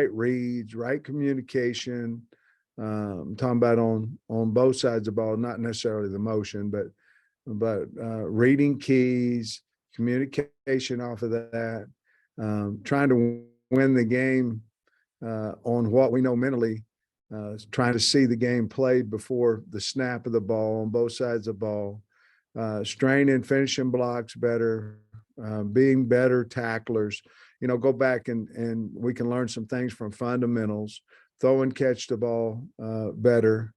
reads, right communication. I'm talking about on both sides of the ball, not necessarily the motion, but reading keys, communication off of that, trying to win the game on what we know mentally, trying to see the game played before the snap of the ball on both sides of the ball, straining, finishing blocks better, being better tacklers. Go back and we can learn some things from fundamentals, throw and catch the ball better,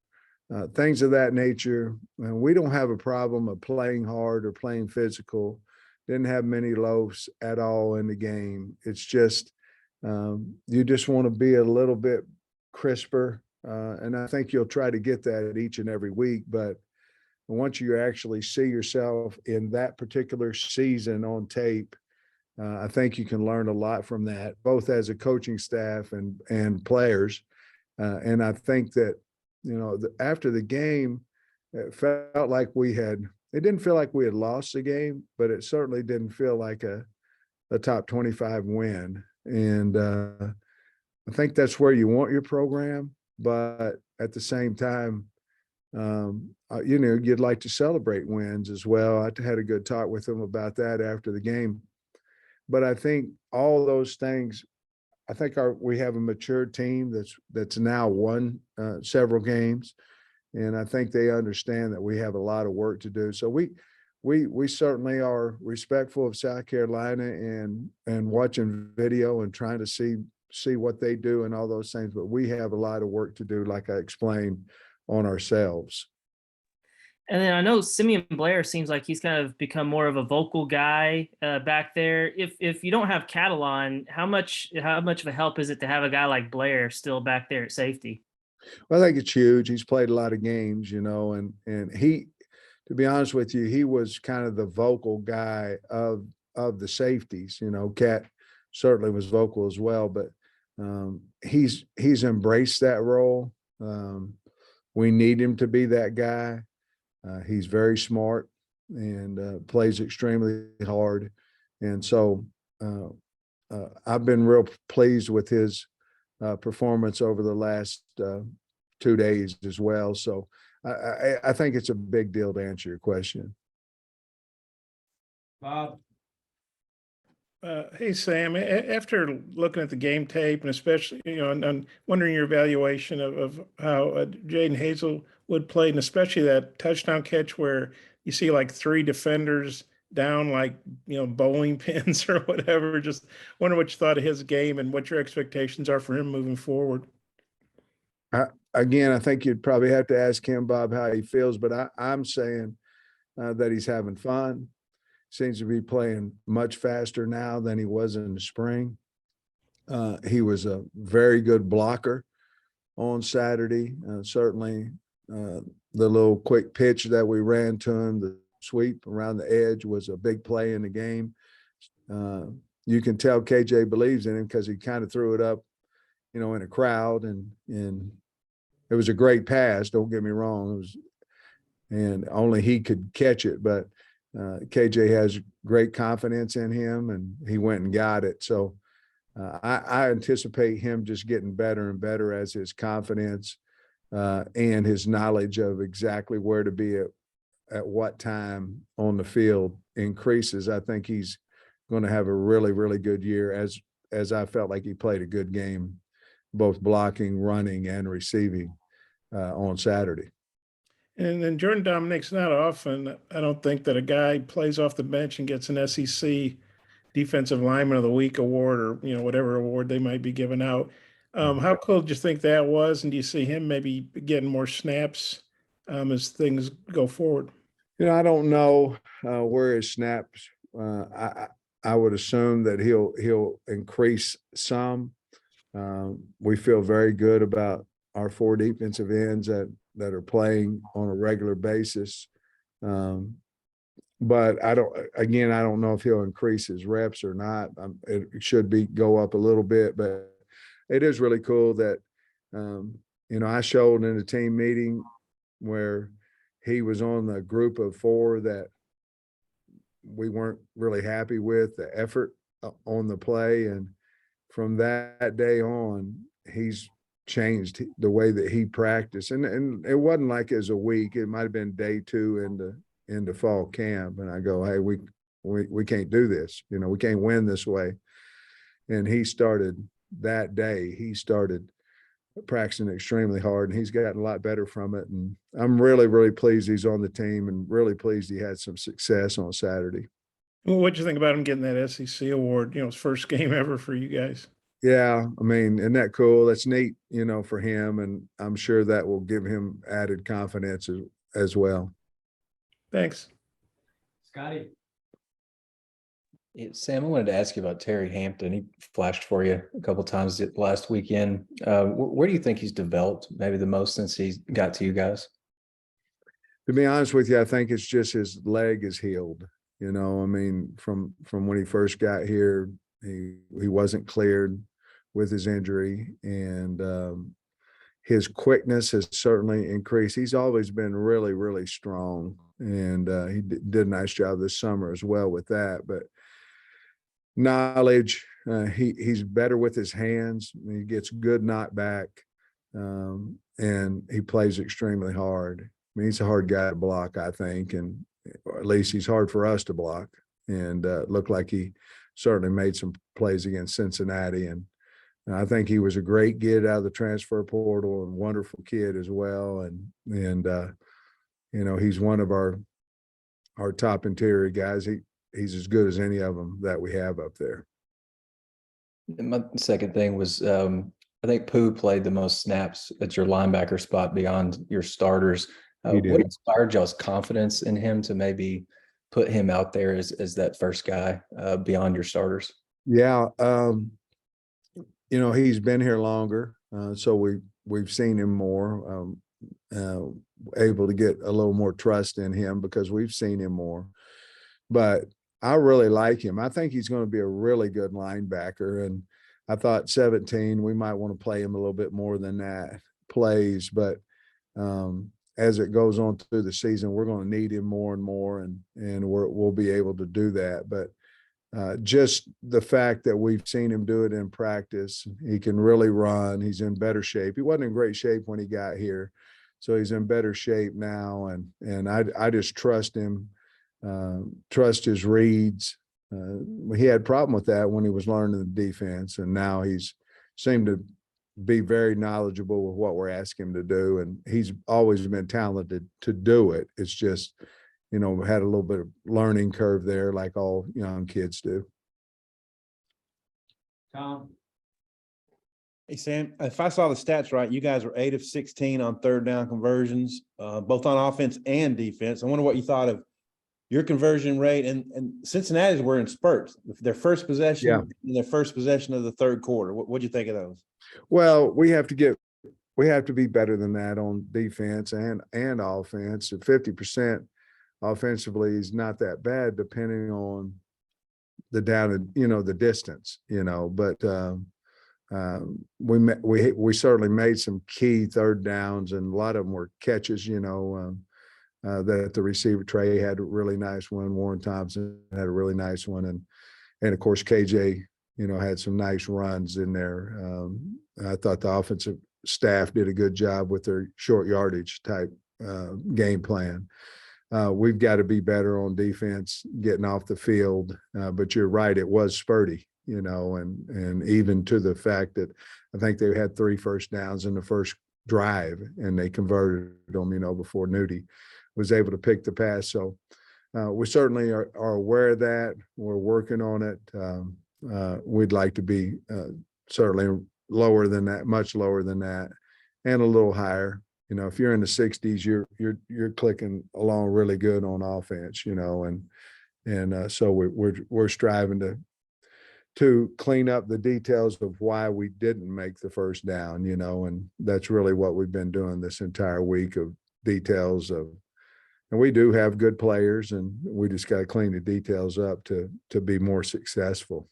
things of that nature. And we don't have a problem of playing hard or playing physical. Didn't have many loafs at all in the game. It's just you just want to be a little bit crisper. And I think you'll try to get that each and every week. But once you actually see yourself in that particular season on tape, I think you can learn a lot from that, both as a coaching staff and players. And I think that, after the game, it felt like it didn't feel like we had lost the game, but it certainly didn't feel like a top 25 win. And I think that's where you want your program. But at the same time, you'd like to celebrate wins as well. I had a good talk with him about that after the game. But I think all those things, I think we have a mature team that's now won several games, and I think they understand that we have a lot of work to do. So we certainly are respectful of South Carolina and watching video and trying to see what they do and all those things. But we have a lot of work to do, like I explained, on ourselves. And then I know Simeon Blair seems like he's kind of become more of a vocal guy back there. If you don't have Catalon, how much of a help is it to have a guy like Blair still back there at safety? Well, I think it's huge. He's played a lot of games, and he, to be honest with you, he was kind of the vocal guy of the safeties. Cat certainly was vocal as well, but he's embraced that role. We need him to be that guy. He's very smart and plays extremely hard. And so I've been real pleased with his performance over the last 2 days as well. So I think it's a big deal to answer your question. Bob. Hey, Sam, after looking at the game tape and especially, and wondering your evaluation of how Jaden Hazelwood played, and especially that touchdown catch where you see like 3 defenders down like, bowling pins or whatever, just wonder what you thought of his game and what your expectations are for him moving forward. Again, I think you'd probably have to ask him, Bob, how he feels, but I'm saying that he's having fun. Seems to be playing much faster now than he was in the spring. He was a very good blocker on Saturday. Certainly the little quick pitch that we ran to him, the sweep around the edge, was a big play in the game. You can tell KJ believes in him because he kind of threw it up, in a crowd, and it was a great pass. Don't get me wrong. And only he could catch it, but KJ has great confidence in him, and he went and got it. So I anticipate him just getting better and better as his confidence and his knowledge of exactly where to be at what time on the field increases. I think he's going to have a really, really good year, as I felt like he played a good game, both blocking, running, and receiving on Saturday. And then Jordan Dominic's not often, I don't think, that a guy plays off the bench and gets an SEC Defensive Lineman of the Week award, or whatever award they might be giving out. How cool do you think that was, and do you see him maybe getting more snaps as things go forward? I don't know where his snaps. I would assume that he'll increase some. We feel very good about our 4 defensive ends that are playing on a regular basis. But I don't know if he'll increase his reps or not. It should go up a little bit, but it is really cool that, I showed in a team meeting where he was on the group of 4 that we weren't really happy with the effort on the play. And from that day on, he's changed the way that he practiced. And it wasn't like it was a week. It might have been day 2 into fall camp. And I go, hey, we can't do this. You know, we can't win this way. And he started that day. He started practicing extremely hard, and he's gotten a lot better from it. And I'm really, really pleased he's on the team, and really pleased he had some success on Saturday. Well, what'd you think about him getting that SEC award? You know, his first game ever for you guys. Yeah, I mean, isn't that cool? That's neat, you know, for him, and I'm sure that will give him added confidence as well. Thanks. Scotty. Sam, I wanted to ask you about Terry Hampton. He flashed for you a couple of times last weekend. Where do you think he's developed maybe the most since he got to you guys? To be honest with you, I think it's just his leg is healed. You know, I mean, from when he first got here, he wasn't cleared with his injury, and his quickness has certainly increased. He's always been really, really strong, and he did a nice job this summer as well with that. But knowledge, he's better with his hands. He gets good knockback, and he plays extremely hard. I mean, he's a hard guy to block, I think, and or at least he's hard for us to block. And looked like he certainly made some plays against Cincinnati. And I think he was a great get out of the transfer portal, and wonderful kid as well. And you know, he's one of our top interior guys. He's as good as any of them that we have up there. And my second thing was, I think Pooh played the most snaps at your linebacker spot beyond your starters. He did. What inspired y'all's confidence in him to maybe put him out there as that first guy beyond your starters? Yeah, you know, he's been here longer, so we've seen him more, able to get a little more trust in him because we've seen him more. But I really like him. I think he's going to be a really good linebacker. And I thought 17, we might want to play him a little bit more than that plays. But as it goes on through the season, we're going to need him more and more, and we'll be able to do that. But just the fact that we've seen him do it in practice, he can really run. He's in better shape. He wasn't in great shape when he got here, so he's in better shape now. And I just trust him. Trust his reads. He had a problem with that when he was learning the defense, and now he's seemed to be very knowledgeable with what we're asking him to do, and he's always been talented to do it. It's just, you know, had a little bit of learning curve there, like all young kids do. Tom. Hey, Sam, if I saw the stats right, you guys were 8 of 16 on third down conversions, both on offense and defense. I wonder what you thought of your conversion rate, and Cincinnati's were in spurts. Their first possession, Yeah. in their first possession of the third quarter. What'd you think of those? Well, we have to be better than that on defense and offense. 50% offensively is not that bad, depending on the down and, you know, the distance, you know. But we certainly made some key third downs, and a lot of them were catches, you know. That the receiver Trey had a really nice one. Warren Thompson had a really nice one, and of course KJ, you know, had some nice runs in there. I thought the offensive staff did a good job with their short yardage type game plan. We've got to be better on defense, getting off the field. But you're right, it was spurty, you know, and even to the fact that I think they had 3 first downs in the first drive, and they converted them, you know, before Nudie was able to pick the pass. So we certainly are aware of that. We're working on it. We'd like to be certainly lower than that, much lower than that, and a little higher. You know, if you're in the 60s, you're clicking along really good on offense, you know, and so we're striving to clean up the details of why we didn't make the first down, you know, and that's really what we've been doing this entire week, of details of. And we do have good players, and we just got to clean the details up to be more successful.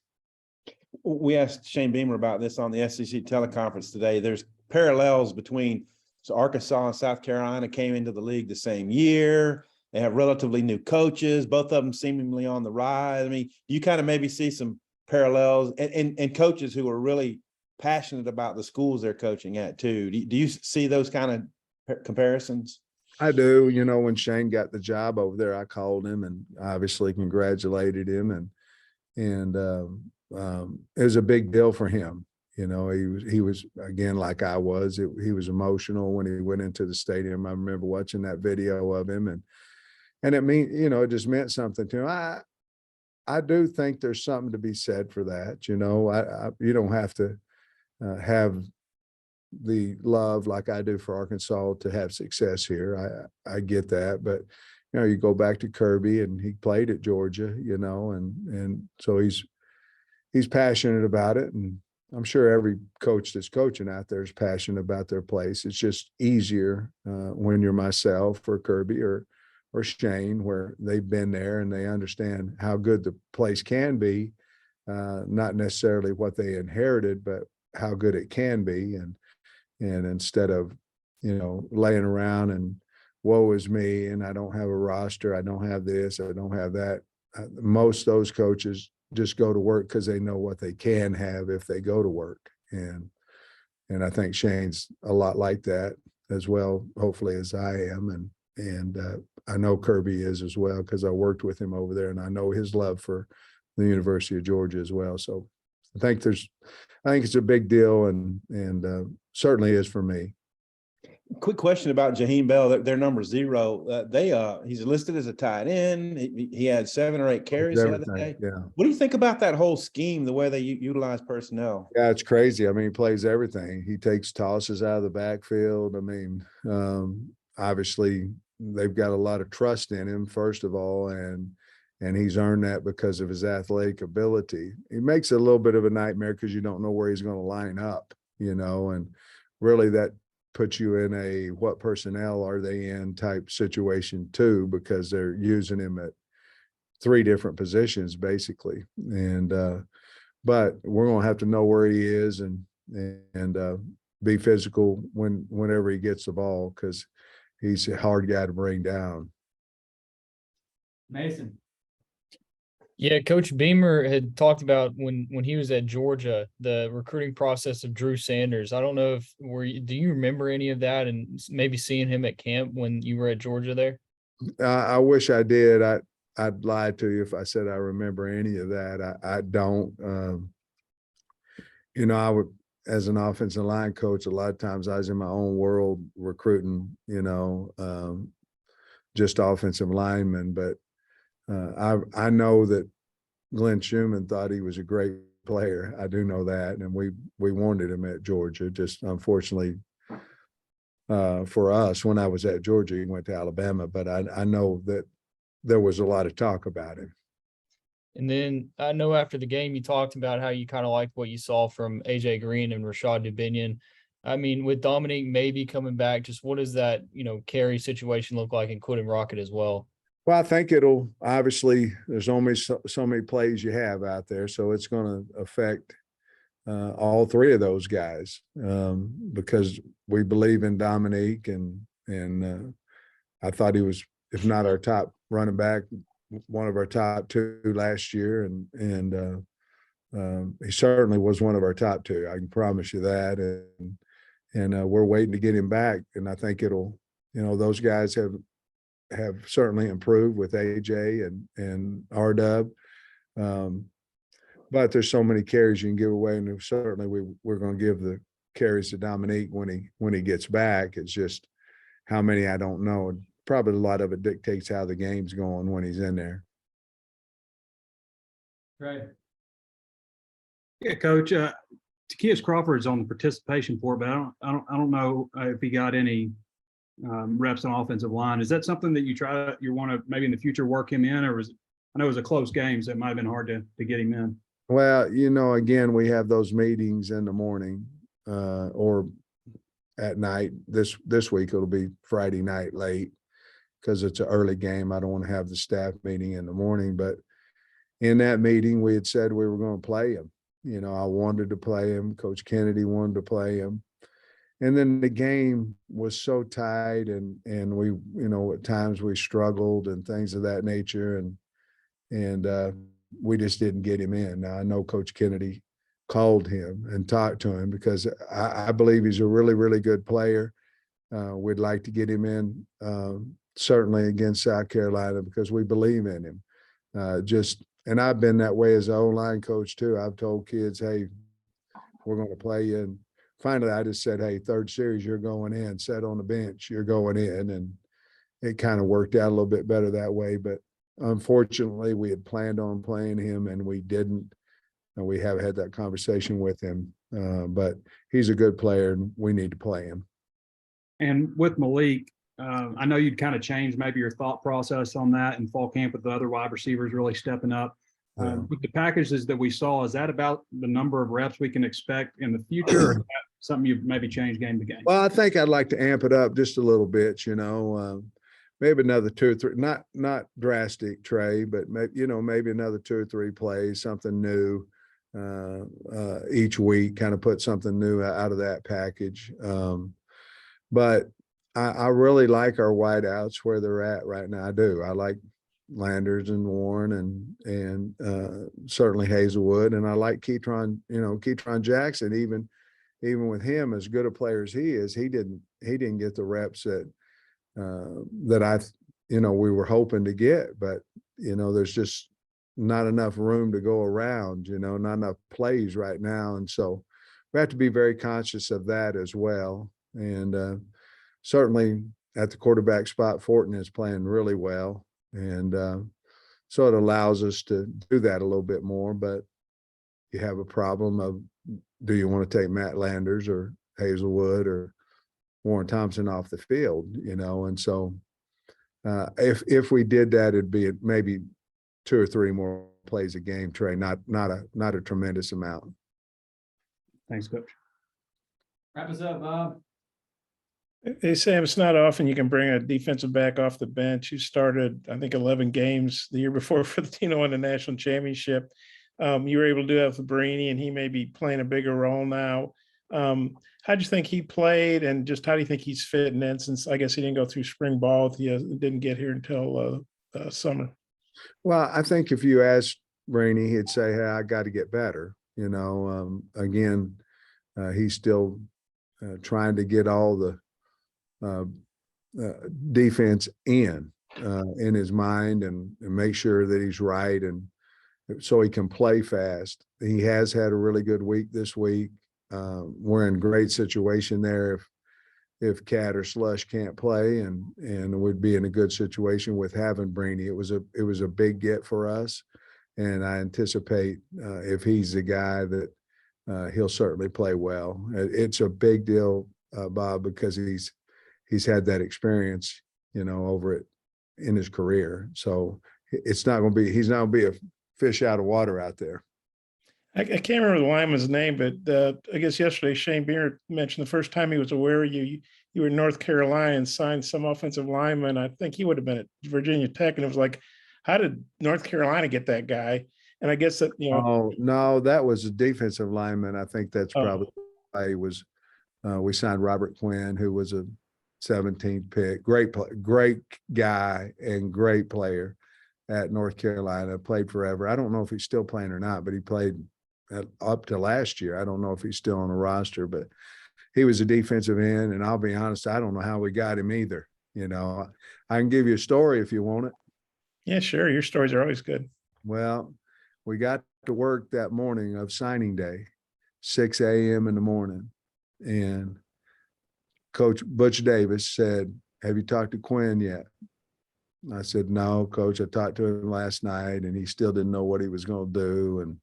We asked Shane Beamer about this on the SEC teleconference today. There's parallels between, so Arkansas and South Carolina came into the league the same year. They have relatively new coaches, both of them seemingly on the rise. I mean, you kind of maybe see some parallels and coaches who are really passionate about the schools they're coaching at too. Do you see those kind of comparisons? I do. You know, when Shane got the job over there, I called him and obviously congratulated him, and it was a big deal for him. You know, he was again, like I was. He was emotional when he went into the stadium. I remember watching that video of him, and it just meant something to him. I do think there's something to be said for that. You know, you don't have to have the love like I do for Arkansas to have success here. I get that, but you know, you go back to Kirby and he played at Georgia, you know, and so he's passionate about it, and I'm sure every coach that's coaching out there is passionate about their place. It's just easier when you're myself or Kirby or Shane, where they've been there and they understand how good the place can be, not necessarily what they inherited, but how good it can be. And instead of, you know, laying around and woe is me, and I don't have a roster, I don't have this, I don't have that. Most of those coaches just go to work because they know what they can have if they go to work. And I think Shane's a lot like that as well, hopefully, as I am. And I know Kirby is as well, because I worked with him over there and I know his love for the University of Georgia as well. So I think it's a big deal, and certainly is for me. Quick question about Jaheim Bell. Their number 0. He's listed as a tight end. He had 7 or 8 carries the other day. Yeah. What do you think about that whole scheme, the way they utilize personnel? Yeah, it's crazy. I mean, he plays everything. He takes tosses out of the backfield. I mean, obviously they've got a lot of trust in him, first of all, and he's earned that because of his athletic ability. He makes it a little bit of a nightmare because you don't know where he's going to line up, you know, and really that puts you in a what personnel are they in type situation too, because they're using him at 3 different positions basically. And but we're going to have to know where he is and be physical whenever he gets the ball, because he's a hard guy to bring down. Mason. Yeah, Coach Beamer had talked about when he was at Georgia, the recruiting process of Drew Sanders. I don't know if do you remember any of that, and maybe seeing him at camp when you were at Georgia there? I wish I did. I'd lie to you if I said I remember any of that. I don't. You know, I would, as an offensive line coach, a lot of times I was in my own world recruiting, you know, just offensive linemen. But I know that Glenn Schumann thought he was a great player. I do know that. And we wanted him at Georgia. Just unfortunately for us, when I was at Georgia, he went to Alabama. But I know that there was a lot of talk about him. And then I know after the game, you talked about how you kind of liked what you saw from AJ Green and Rashad Dubinion. I mean, with Dominique maybe coming back, just what does that, you know, carry situation look like, including Rocket as well? Well, I think it'll obviously, there's only so many plays you have out there. So it's going to affect all 3 of those guys because we believe in Dominique and I thought he was, if not our top running back, one of our top 2 last year. And he certainly was one of our top 2. I can promise you that. And we're waiting to get him back. And I think it'll, you know, those guys have certainly improved with AJ and RW. But there's so many carries you can give away, and certainly we're going to give the carries to Dominique when he gets back. It's just how many, I don't know. Probably a lot of it dictates how the game's going when he's in there. Right. Yeah, Coach. Takias Crawford's on the participation report, but I don't know if he got any reps on offensive line. Is that something that you want to maybe in the future work him in, or I know it was a close game, so it might have been hard to get him in. Well, you know, again, we have those meetings in the morning or at night. This week it'll be Friday night late because it's an early game. I don't want to have the staff meeting in the morning, but in that meeting we had said we were going to play him. You know, I wanted to play him. Coach Kennedy wanted to play him. And then the game was so tight and we, you know, at times we struggled and things of that nature. And we just didn't get him in. Now I know Coach Kennedy called him and talked to him because I believe he's a really, really good player. We'd like to get him in, certainly against South Carolina, because we believe in him. And I've been that way as an O-line coach too. I've told kids, hey, we're going to play you. And finally, I just said, hey, third series, you're going in. Sat on the bench, you're going in. And it kind of worked out a little bit better that way. But unfortunately, we had planned on playing him and we didn't. And we have had that conversation with him. But he's a good player and we need to play him. And with Malik, I know you'd kind of change maybe your thought process on that in fall camp with the other wide receivers really stepping up. Yeah. With the packages that we saw, is that about the number of reps we can expect in the future, or is that something you maybe change game to game? Well, I think I'd like to amp it up just a little bit, maybe another 2 or 3, not drastic, Trey, but maybe another 2 or 3 plays, something new each week, kind of put something new out of that package. But I really like our wideouts where they're at right now. I do. I like Landers and Warren and certainly Hazelwood, and I like Keytron Jackson. Even with him, as good a player as he is, he didn't get the reps that we were hoping to get. But there's just not enough room to go around. Not enough plays right now, and so we have to be very conscious of that as well. And certainly at the quarterback spot, Fortin is playing really well. And so it allows us to do that a little bit more. But you have a problem of, do you want to take Matt Landers or Hazelwood or Warren Thompson off the field? And so if we did that, it'd be maybe 2 or 3 more plays a game, Trey, not a tremendous amount. Thanks, Coach. Wrap us up, Bob. Hey, Sam, it's not often you can bring a defensive back off the bench. You started, I think, 11 games the year before for the team that won the national championship. You were able to do that with Brini, and he may be playing a bigger role now. How do you think he played, and just how do you think he's fitting in, since I guess he didn't go through spring ball, he didn't get here until summer? Well, I think if you asked Brini, he'd say, hey, I got to get better. Again, he's still trying to get all the defense in his mind and make sure that he's right, and so he can play fast. He has had a really good week this week. We're in great situation there if Cat or Slush can't play, and would be in a good situation with having Brini. It was a big get for us, and I anticipate if he's the guy that he'll certainly play well. It's a big deal, Bob, because he's had that experience, over it in his career. So he's not going to be a fish out of water out there. I can't remember the lineman's name, but I guess yesterday Shane Beer mentioned the first time he was aware of you were in North Carolina and signed some offensive lineman. I think he would have been at Virginia Tech, and it was like, how did North Carolina get that guy? And I guess that, Oh, no, that was a defensive lineman. I think that's probably why he was. We signed Robert Quinn, who was a 17th pick, great guy and great player at North Carolina, played forever. I don't know if he's still playing or not, but he played up to last year. I don't know if he's still on the roster, but he was a defensive end. And I'll be honest, I don't know how we got him either. I can give you a story if you want it. Yeah, sure. Your stories are always good. Well, we got to work that morning of signing day, 6 a.m. in the morning. And Coach Butch Davis said, have you talked to Quinn yet? I said, no, Coach, I talked to him last night and he still didn't know what he was going to do. And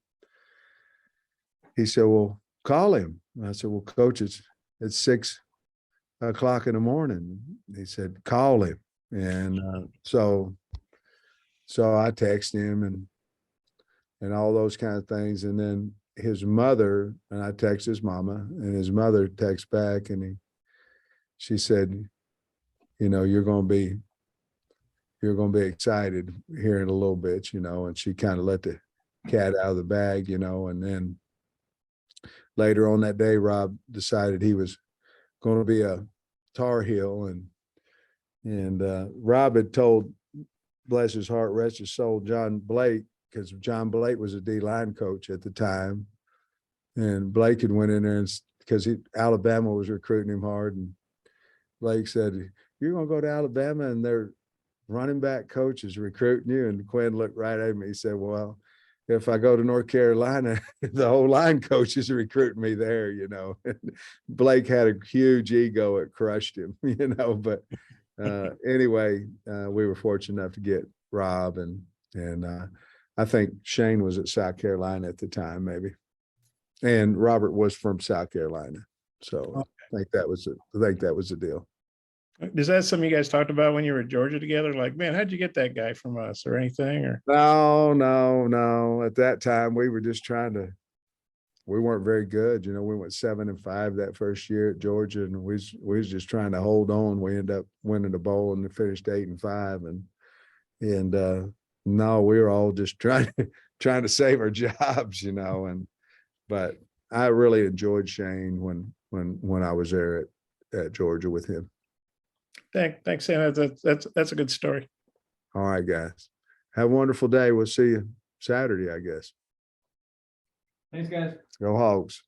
he said, well, call him. And I said, well, Coach, it's 6 o'clock in the morning. He said, call him. And so I texted him and all those kind of things. And then his mother, and I text his mama, and his mother texts back, and she said, you're going to be excited here in a little bit, and she kind of let the cat out of the bag, and then later on that day, Rob decided he was going to be a Tar Heel, and Rob had told, bless his heart, rest his soul, John Blake, because John Blake was a D-line coach at the time. And Blake had went in there and because Alabama was recruiting him hard. And Blake said, "You're going to go to Alabama and their running back coach is recruiting you." And Quinn looked right at me. He said, "Well, if I go to North Carolina, the whole line coach is recruiting me there, you know." And Blake had a huge ego. It crushed him, you know, but anyway, we were fortunate enough to get Rob and I think Shane was at South Carolina at the time, maybe. And Robert was from South Carolina. So I think that was the deal. Is that something you guys talked about when you were at Georgia together? Like, man, how'd you get that guy from us or anything? Or No. At that time, we were just we weren't very good. You know, we went 7-5 that first year at Georgia, and we was just trying to hold on. We ended up winning the bowl and finished 8-5. And no, we were all just trying to save our jobs, you know. But I really enjoyed Shane when I was there at Georgia with him. Thanks, Sam. That's a good story. All right, guys. Have a wonderful day. We'll see you Saturday, I guess. Thanks, guys. Go Hogs.